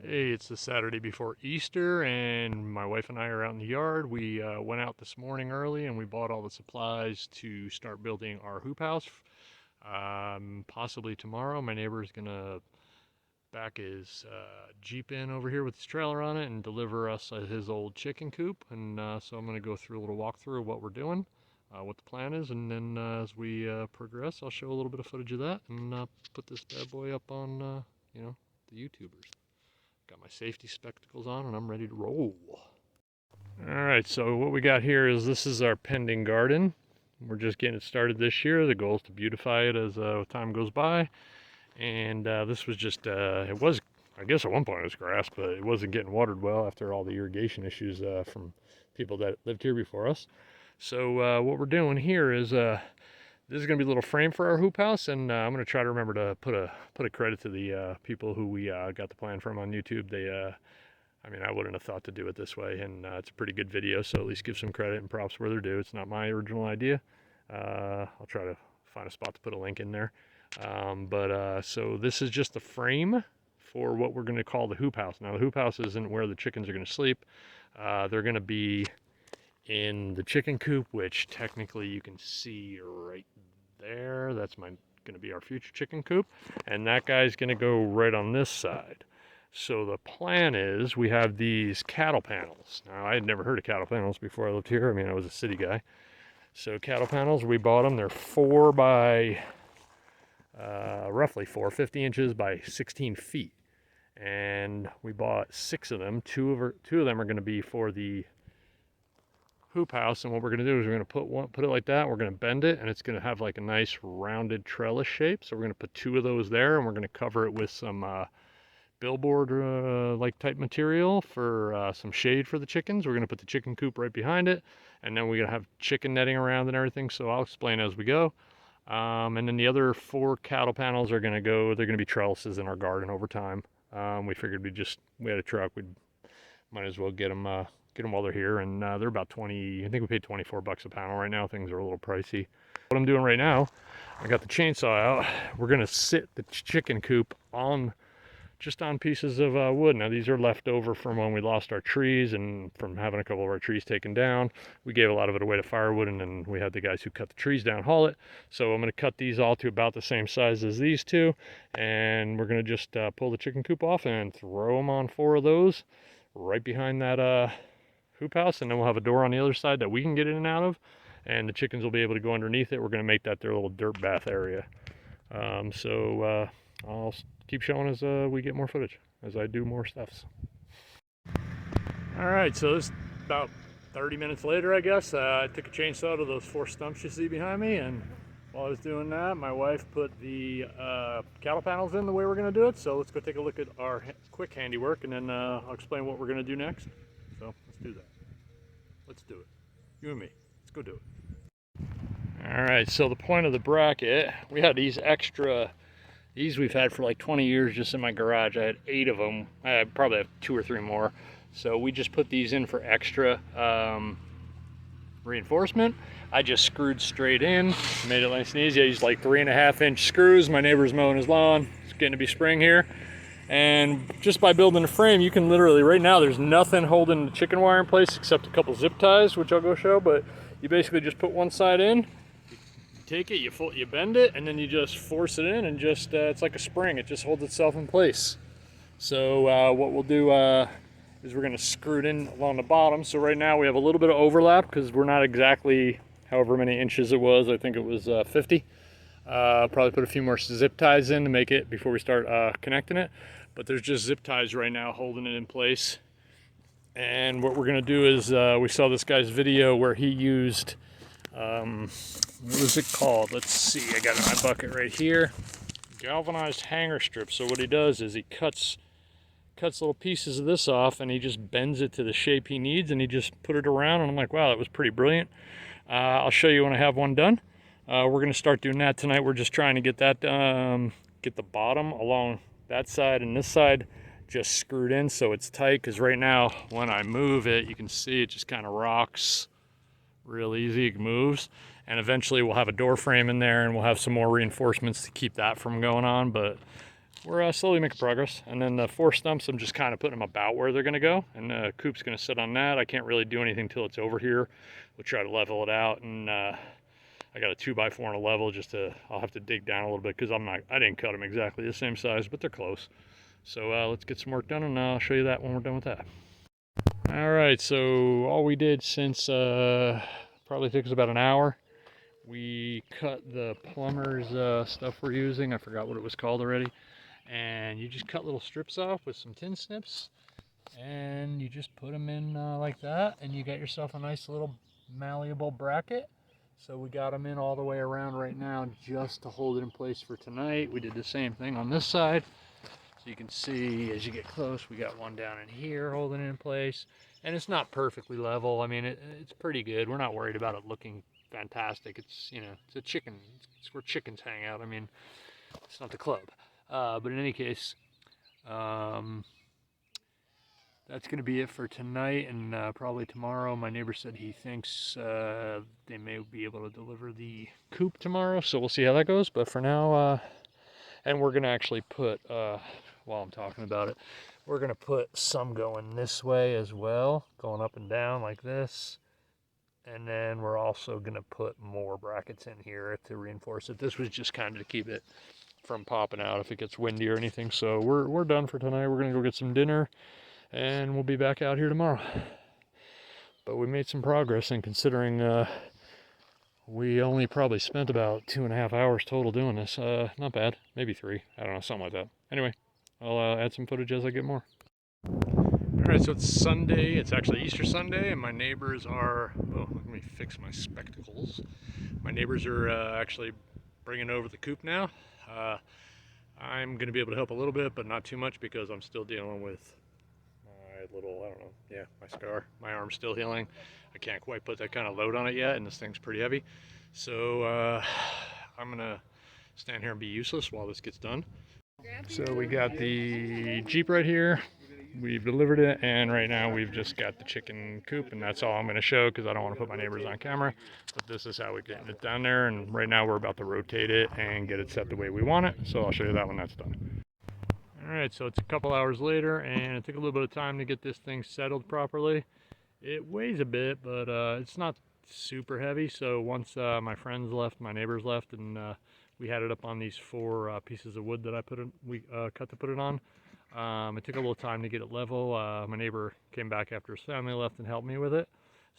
Hey, it's the Saturday before Easter, and my wife and I are out in the yard. We went out this morning early and we bought all the supplies to start building our hoop house. Possibly tomorrow. My neighbor is gonna back his Jeep in over here with his trailer on it and deliver us his old chicken coop. And so I'm gonna go through a little walkthrough of what we're doing, what the plan is, and then as we progress, I'll show a little bit of footage of that and put this bad boy up on, the YouTubers. Got my safety spectacles on and I'm ready to roll. All right, so what we got here is this is our pending garden. We're just getting it started this year. The goal is to beautify it as time goes by. And this was just, it was, I guess at one point it was grass, but it wasn't getting watered well after all the irrigation issues from people that lived here before us. So what we're doing here is this is going to be a little frame for our hoop house, and I'm going to try to remember to put a credit to the people who we got the plan from on YouTube. I mean, I wouldn't have thought to do it this way, and it's a pretty good video, so at least give some credit and props where they're due. It's not my original idea. I'll try to find a spot to put a link in there. So this is just the frame for what we're going to call the hoop house. Now, the hoop house isn't where the chickens are going to sleep. They're going to be in the chicken coop, which technically you can see right there. That's going to be our future chicken coop, and that guy's going to go right on this side. So the plan is we have these cattle panels. Now, I had never heard of cattle panels before I lived here. I mean, I was a city guy. So cattle panels, we bought them. They're 4 by roughly 50 inches by 16 feet, and we bought 6 of them. Two of them are going to be for the hoop house, and what we're going to do is we're going to put it like that. We're going to bend it, and it's going to have like a nice rounded trellis shape. So we're going to put 2 of those there, and we're going to cover it with some billboard like type material for some shade for the chickens. We're going to put the chicken coop right behind it, and then we're going to have chicken netting around and everything. So I'll explain as we go. And then the other 4 cattle panels are going to go. They're going to be trellises in our garden over time. We figured we had a truck. We might as well get them while they're here, and they're about 20. I think we paid $24 a panel right now. Things are a little pricey. What I'm doing right now, I got the chainsaw out. We're gonna sit the chicken coop just on pieces of wood. Now these are left over from when we lost our trees and from having a couple of our trees taken down. We gave a lot of it away to firewood, and then we had the guys who cut the trees down haul it. So I'm going to cut these all to about the same size as these 2, and we're going to just pull the chicken coop off and throw them on 4 of those right behind that hoop house, and then we'll have a door on the other side that we can get in and out of, and the chickens will be able to go underneath it. We're going to make that their little dirt bath area. I'll keep showing as we get more footage, as I do more stuffs. All right, so this is about 30 minutes later, I guess. I took a chainsaw to those 4 stumps you see behind me, and while I was doing that, my wife put the cattle panels in the way we're going to do it. So let's go take a look at our quick handiwork, and then I'll explain what we're going to do next. So let's do that. Let's do it. You and me. Let's go do it. All right, so the point of the bracket, we had these extra. These we've had for like 20 years just in my garage. I had 8 of them. I probably have 2 or 3 more. So we just put these in for extra reinforcement. I just screwed straight in, made it nice and easy. I used like 3.5-inch screws. My neighbor's mowing his lawn. It's getting to be spring here. And just by building a frame, you can literally, right now, there's nothing holding the chicken wire in place except a couple zip ties, which I'll go show, but you basically just put one side in, take it, you bend it, and then you just force it in, and just it's like a spring. It just holds itself in place. So what we'll do is we're going to screw it in along the bottom. So right now we have a little bit of overlap because we're not exactly however many inches it was. I think it was 50. Probably put a few more zip ties in to make it before we start connecting it. But there's just zip ties right now holding it in place. And what we're going to do is we saw this guy's video where he used what was it called? Let's see, I got it in my bucket right here. Galvanized hanger strips. So what he does is he cuts little pieces of this off, and he just bends it to the shape he needs, and he just put it around, and I'm like, wow, that was pretty brilliant. I'll show you when I have one done. We're going to start doing that tonight. We're just trying to get that, get the bottom along that side and this side just screwed in so it's tight, because right now when I move it, you can see it just kind of rocks real easy. It moves, and eventually we'll have a door frame in there, and we'll have some more reinforcements to keep that from going on. But we're slowly making progress. And then the 4 stumps, I'm just kind of putting them about where they're going to go. And the coop's going to sit on that. I can't really do anything till it's over here. We'll try to level it out. And I got a 2x4 on a level I'll have to dig down a little bit because I didn't cut them exactly the same size, but they're close. So let's get some work done and I'll show you that when we're done with that. All right, so all we did since probably took us about an hour. We cut the plumber's stuff we're using. I forgot what it was called already. And you just cut little strips off with some tin snips and you just put them in like that, and you got yourself a nice little malleable bracket. So we got them in all the way around right now just to hold it in place for tonight. We did the same thing on this side. So you can see as you get close, we got one down in here holding it in place. And it's not perfectly level. I mean, it's pretty good. We're not worried about it looking fantastic. It's, you know, it's a chicken. It's where chickens hang out. I mean, it's not the club. But in any case, that's going to be it for tonight, and probably tomorrow. My neighbor said he thinks they may be able to deliver the coop tomorrow, so we'll see how that goes. But for now, and we're going to actually put, while I'm talking about it, we're going to put some going this way as well, going up and down like this. And then we're also going to put more brackets in here to reinforce it. This was just kind of to keep it from popping out if it gets windy or anything. So we're done for tonight. We're going to go get some dinner, and we'll be back out here tomorrow. But we made some progress, and considering we only probably spent about 2.5 hours total doing this, not bad, maybe 3, I don't know, something like that. Anyway, I'll add some footage as I get more. All right, so it's Sunday. It's actually Easter Sunday, and my neighbors are, oh, let me fix my spectacles. My neighbors are actually bringing over the coop now. I'm going to be able to help a little bit, but not too much because I'm still dealing with my little, I don't know, yeah, my scar. My arm's still healing. I can't quite put that kind of load on it yet, and this thing's pretty heavy. So I'm going to stand here and be useless while this gets done. So we got the Jeep right here. We've delivered it, and right now we've just got the chicken coop, and that's all I'm going to show because I don't want to put my neighbors on camera. But this is how we're getting it down there, and right now we're about to rotate it and get it set the way we want it. So I'll show you that when that's done. All right, so it's a couple hours later, and it took a little bit of time to get this thing settled properly. It weighs a bit, but it's not super heavy. So once my friends left, my neighbors left, and we had it up on these 4 pieces of wood that we cut to put it on. It took a little time to get it level. My neighbor came back after his family left and helped me with it.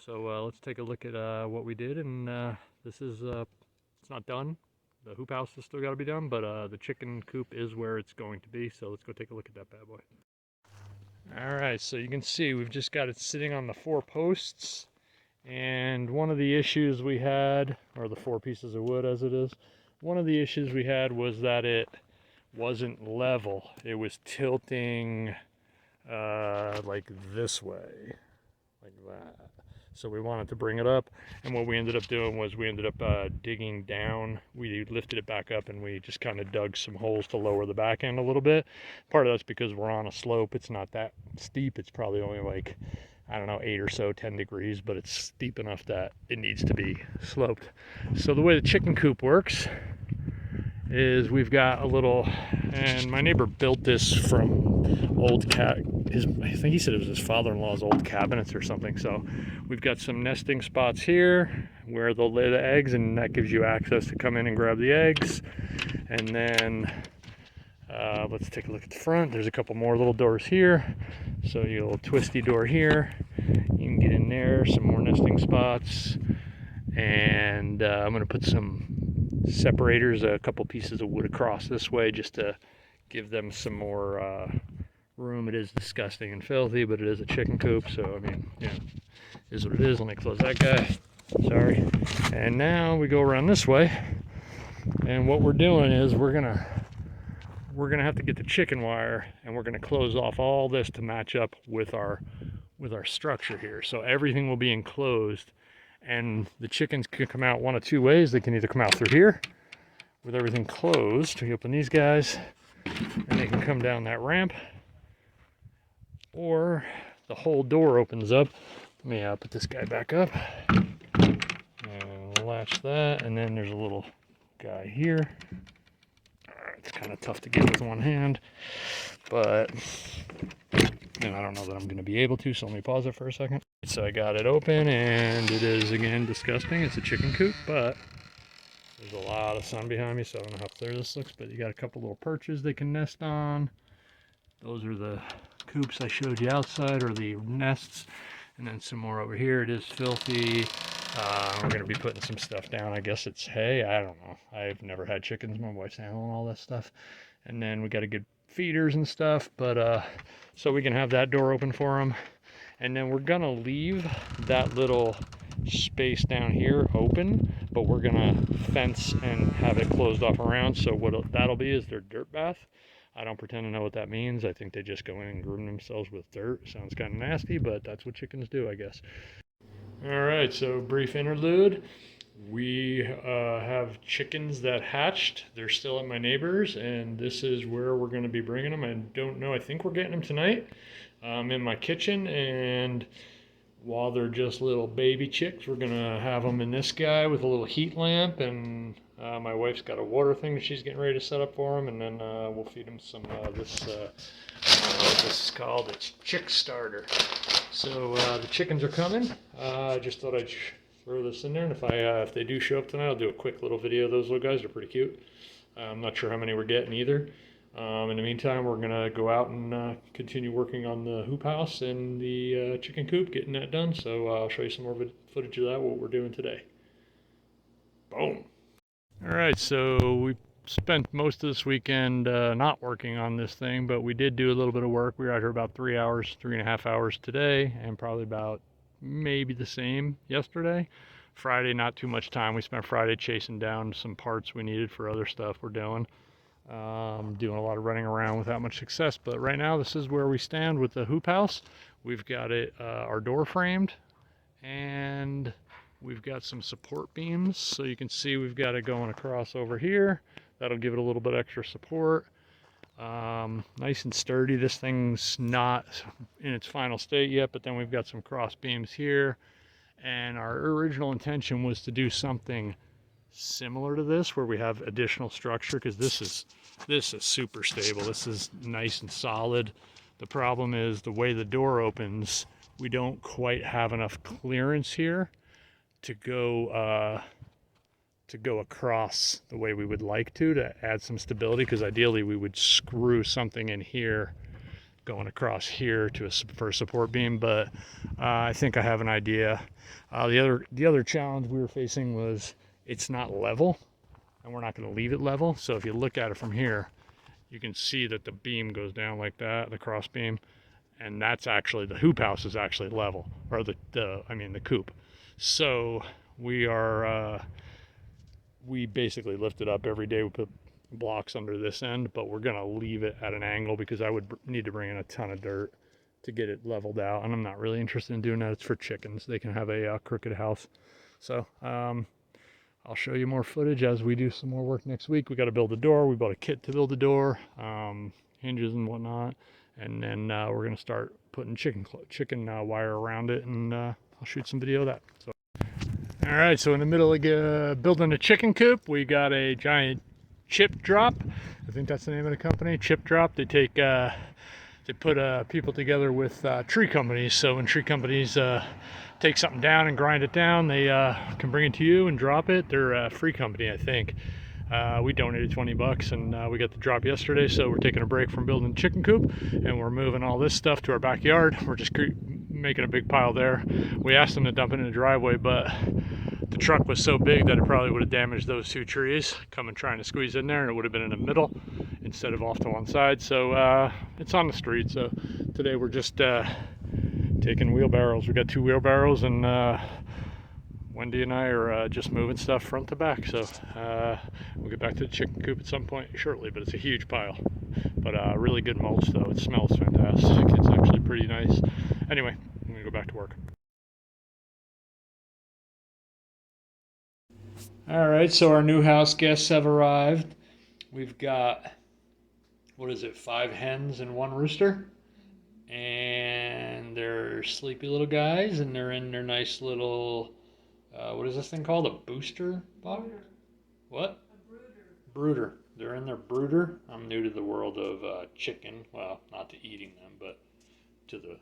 So let's take a look at what we did. And this is, it's not done. The hoop house has still got to be done, but the chicken coop is where it's going to be. So let's go take a look at that bad boy. All right, so you can see we've just got it sitting on the 4 posts. And one of the issues we had, or the 4 pieces of wood as it is, one of the issues we had was that it wasn't level. It was tilting like this way, like that. So we wanted to bring it up, and what we ended up doing was we ended up digging down. We lifted it back up, and we just kind of dug some holes to lower the back end a little bit. Part of that's because we're on a slope. It's not that steep. It's probably only like, I don't know, 8 or so, 10 degrees, but it's steep enough that it needs to be sloped. So the way the chicken coop works is we've got a little, and my neighbor built this from old I think he said it was his father-in-law's old cabinets or something. So we've got some nesting spots here where they'll lay the eggs, and that gives you access to come in and grab the eggs. And then let's take a look at the front. There's a couple more little doors here. So your little twisty door here, you can get in there, some more nesting spots. And I'm going to put some separators, a couple pieces of wood across this way just to give them some more room. It is disgusting and filthy, but it is a chicken coop, so I mean, yeah, it is what it is. Let me close that guy. Sorry. And now we go around this way, and what we're doing is we're gonna have to get the chicken wire, and we're gonna close off all this to match up with our structure here. So everything will be enclosed, and the chickens can come out one of 2 ways. They can either come out through here with everything closed. We open these guys, and they can come down that ramp, or the whole door opens up. Let me put this guy back up and latch that, and then there's a little guy here. All right, It's kind of tough to get with one hand, but and I don't know that I'm going to be able to, so let me pause it for a second. So I got it open, and it is, again, disgusting. It's a chicken coop, but there's a lot of sun behind me, so I don't know how clear this looks, but you got a couple little perches they can nest on. Those are the coops I showed you outside, or the nests. And then some more over here. It is filthy. We're going to be putting some stuff down. I guess it's hay. I don't know. I've never had chickens. My wife's handling all that stuff. And then we got to get feeders and stuff, but so we can have that door open for them. And then we're going to leave that little space down here open, but we're going to fence and have it closed off around. So what that'll be is their dirt bath. I don't pretend to know what that means. I think they just go in and groom themselves with dirt. Sounds kind of nasty, but that's what chickens do, I guess. All right, so brief interlude. We have chickens that hatched. They're still at my neighbor's, and this is where we're going to be bringing them. I don't know. I think we're getting them tonight. I'm in my kitchen, and while they're just little baby chicks, we're going to have them in this guy with a little heat lamp, and my wife's got a water thing that she's getting ready to set up for them, and then we'll feed them some this, I don't know what this is called. It's Chick Starter. So the chickens are coming. I just thought I'd throw this in there, and if they do show up tonight, I'll do a quick little video of those little guys. They're pretty cute. I'm not sure how many we're getting either. In the meantime, we're going to go out and continue working on the hoop house and the chicken coop, getting that done. So I'll show you some more footage of that, what we're doing today. Boom. All right, so we spent most of this weekend not working on this thing, but we did do a little bit of work. We were out here about 3 hours, 3.5 hours today, and probably about maybe the same yesterday. Friday, not too much time. We spent Friday chasing down some parts we needed for other stuff we're doing. Doing a lot of running around without much success, but right now this is where we stand with the hoop house. We've got it, our door framed, and we've got some support beams, so you can see we've got it going across over here. That'll give it a little bit extra support. Nice and sturdy. This thing's not in its final state yet, but then we've got some cross beams here, and our original intention was to do something similar to this where we have additional structure, because this is super stable. This is nice and solid. The problem is the way the door opens, we don't quite have enough clearance here to go across the way we would like to add some stability, because ideally we would screw something in here going across here for a support beam, but I think I have an idea. The other challenge we were facing was it's not level, and we're not going to leave it level. So if you look at it from here, you can see that the beam goes down like that, the cross beam, and that's actually, the hoop house is actually level, or the coop. So we basically lift it up every day. We put blocks under this end, but we're going to leave it at an angle because I would need to bring in a ton of dirt to get it leveled out, and I'm not really interested in doing that. It's for chickens. They can have a crooked house. So I'll show you more footage as we do some more work next week. We got to build a door. We bought a kit to build a door, hinges and whatnot, and then we're going to start putting chicken wire around it, and I'll shoot some video of that. So, all right, so in the middle of building a chicken coop, we got a giant chip drop. I think that's the name of the company, Chip Drop. They take they put people together with tree companies. So when tree companies take something down and grind it down, they can bring it to you and drop it. They're a free company, I think. We donated $20 and we got the drop yesterday, so we're taking a break from building the chicken coop and we're moving all this stuff to our backyard. We're just making a big pile there. We asked them to dump it in the driveway, but the truck was so big that it probably would have damaged those two trees coming trying to squeeze in there, and it would have been in the middle instead of off to one side. So it's on the street. So today we're just taking wheelbarrows. We got 2 wheelbarrows, and Wendy and I are just moving stuff front to back. So we'll get back to the chicken coop at some point shortly, but it's a huge pile. But really good mulch though. It smells fantastic. It's actually pretty nice. Anyway, I'm gonna go back to work. All right, so our new house guests have arrived. We've got, 5 hens and 1 rooster? And they're sleepy little guys, and they're in their nice little, what is this thing called? A booster box? What? A brooder. Brooder. they're in their brooder. I'm new to the world of chicken. Well, not to eating them, but to the,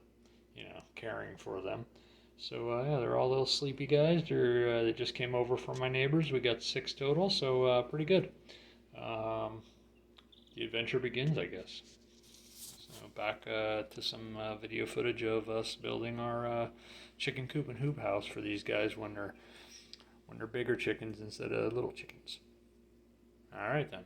caring for them. So yeah, they're all little sleepy guys. They just came over from my neighbors. We got 6 total, so pretty good. Um, the adventure begins, I guess. So back to some video footage of us building our chicken coop and hoop house for these guys when they're bigger chickens instead of little chickens. All right then.